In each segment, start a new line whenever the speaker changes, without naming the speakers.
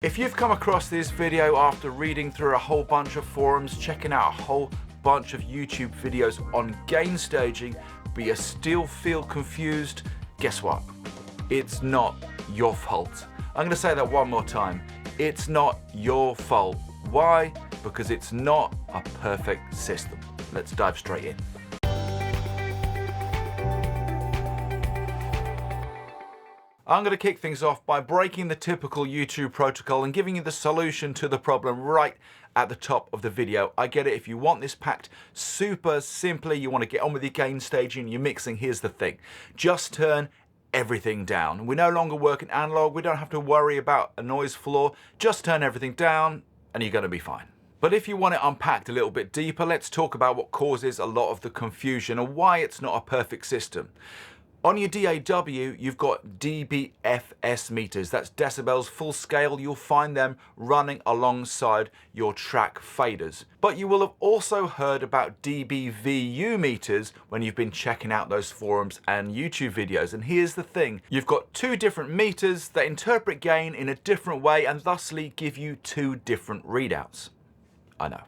If you've come across this video after reading through a whole bunch of forums, checking out a whole bunch of YouTube videos on gain staging, but you still feel confused, guess what? It's not your fault. I'm going to say that one more time. It's not your fault. Why? Because it's not a perfect system. Let's dive straight in. I'm going to kick things off by breaking the typical YouTube protocol and giving you the solution to the problem right at the top of the video. I get it, if you want this packed super simply, you want to get on with your gain staging, your mixing, here's the thing. Just turn everything down. We no longer work in analog, we don't have to worry about a noise floor, just turn everything down and you're going to be fine. But if you want it unpacked a little bit deeper, let's talk about what causes a lot of the confusion and why it's not a perfect system. On your DAW, you've got dBFS meters, that's decibels full scale. You'll find them running alongside your track faders. But you will have also heard about dBVU meters when you've been checking out those forums and YouTube videos. And here's the thing, you've got two different meters that interpret gain in a different way and thusly give you two different readouts. I know.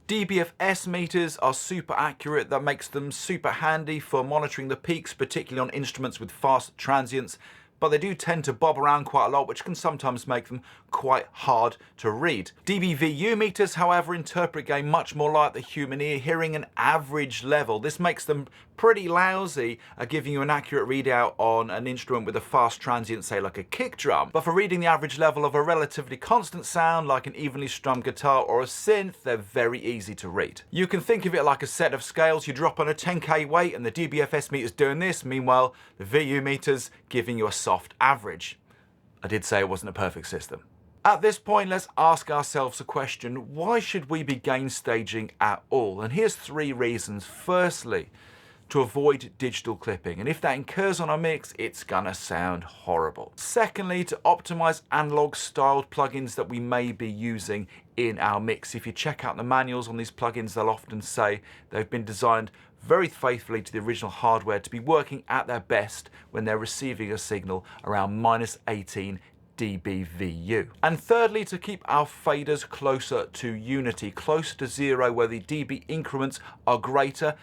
dBFS meters are super accurate. That makes them super handy for monitoring the peaks, particularly on instruments with fast transients, but they do tend to bob around quite a lot, which can sometimes make them quite hard to read. dBVU meters, however, interpret gain much more like the human ear, hearing an average level. This makes them pretty lousy at giving you an accurate readout on an instrument with a fast transient, say like a kick drum. But for reading the average level of a relatively constant sound, like an evenly strummed guitar or a synth, they're very easy to read. You can think of it like a set of scales. You drop on a 10k weight and the dBFS meter's doing this. Meanwhile, the VU meter's giving you a soft average. I did say it wasn't a perfect system. At this point, let's ask ourselves a question. Why should we be gain staging at all? And here's three reasons. Firstly, to avoid digital clipping, and if that incurs on a mix, it's gonna sound horrible. Secondly, to optimize analog styled plugins that we may be using in our mix. If you check out the manuals on these plugins, they'll often say they've been designed very faithfully to the original hardware to be working at their best when they're receiving a signal around -18 dBVU. And thirdly, to keep our faders closer to unity, closer to zero, where the dB increments are greater.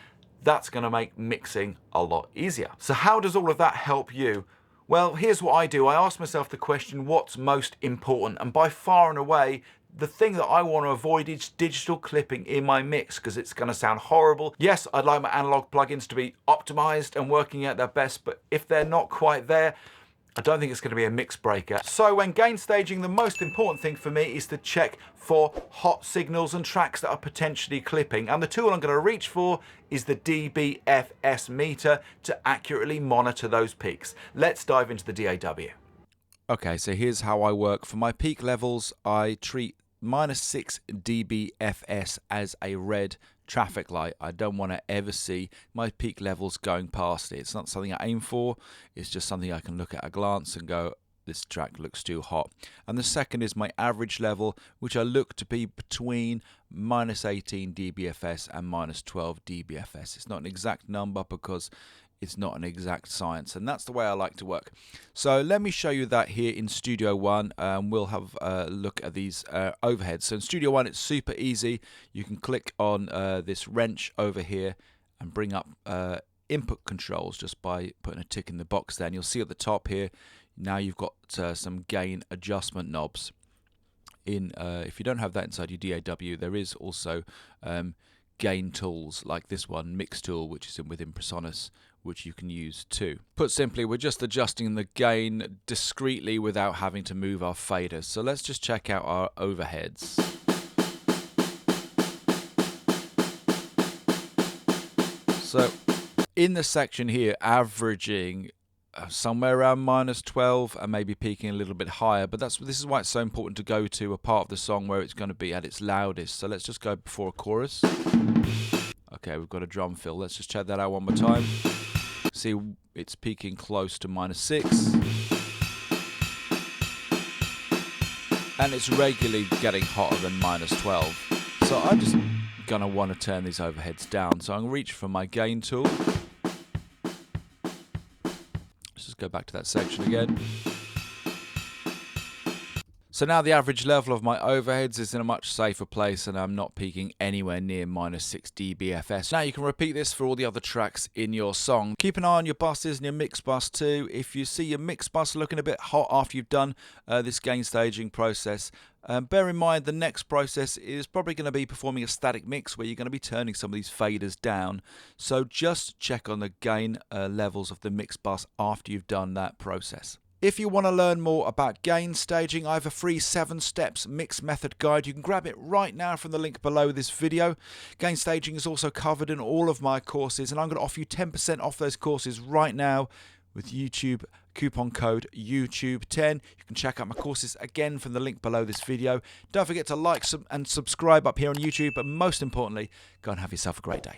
That's going to make mixing a lot easier. So how does all of that help you? Well, here's what I do. I ask myself the question, what's most important? And by far and away, the thing that I want to avoid is digital clipping in my mix, because it's going to sound horrible. Yes, I'd like my analog plugins to be optimized and working at their best, but if they're not quite there, I don't think it's going to be a mix breaker. So when gain staging, the most important thing for me is to check for hot signals and tracks that are potentially clipping. And the tool I'm going to reach for is the dBFS meter to accurately monitor those peaks. Let's dive into the DAW. Okay, so here's how I work. For my peak levels, I treat -6 dBFS as a red traffic light. I don't want to ever see my peak levels going past it. It's not something I aim for. It's just something I can look at a glance and go, this track looks too hot. And the second is my average level, which I look to be between -18 dBFS and -12 dBFS. It's not an exact number because it's not an exact science, and that's the way I like to work. So let me show you that here in Studio One. We'll have a look at these overheads. So in Studio One, it's super easy. You can click on this wrench over here and bring up input controls just by putting a tick in the box there. And you'll see at the top here, now you've got some gain adjustment knobs. If you don't have that inside your DAW, there is also gain tools like this one, Mix Tool, which is within Presonus, which you can use too. Put simply, we're just adjusting the gain discreetly without having to move our faders. So let's just check out our overheads. So in the section here, averaging somewhere around -12 and maybe peaking a little bit higher, but this is why it's so important to go to a part of the song where it's going to be at its loudest. So let's just go before a chorus. Okay, we've got a drum fill. Let's just check that out one more time. See, it's peaking close to -6, and it's regularly getting hotter than -12. So I'm just gonna want to turn these overheads down. So I'm gonna reach for my gain tool. Let's just go back to that section again.
So now the average level of my overheads is in a much safer place and I'm not peaking anywhere near -6 dBFS. Now you can repeat this for all the other tracks in your song. Keep an eye on your buses and your mix bus too. If you see your mix bus looking a bit hot after you've done this gain staging process, bear in mind the next process is probably going to be performing a static mix where you're going to be turning some of these faders down. So just check on the gain levels of the mix bus after you've done that process. If you want to learn more about gain staging, I have a free 7 steps mix method guide. You can grab it right now from the link below this video. Gain staging is also covered in all of my courses, and I'm going to offer you 10% off those courses right now with YouTube coupon code YouTube10. You can check out my courses again from the link below this video. Don't forget to like and subscribe up here on YouTube, but most importantly, go and have yourself a great day.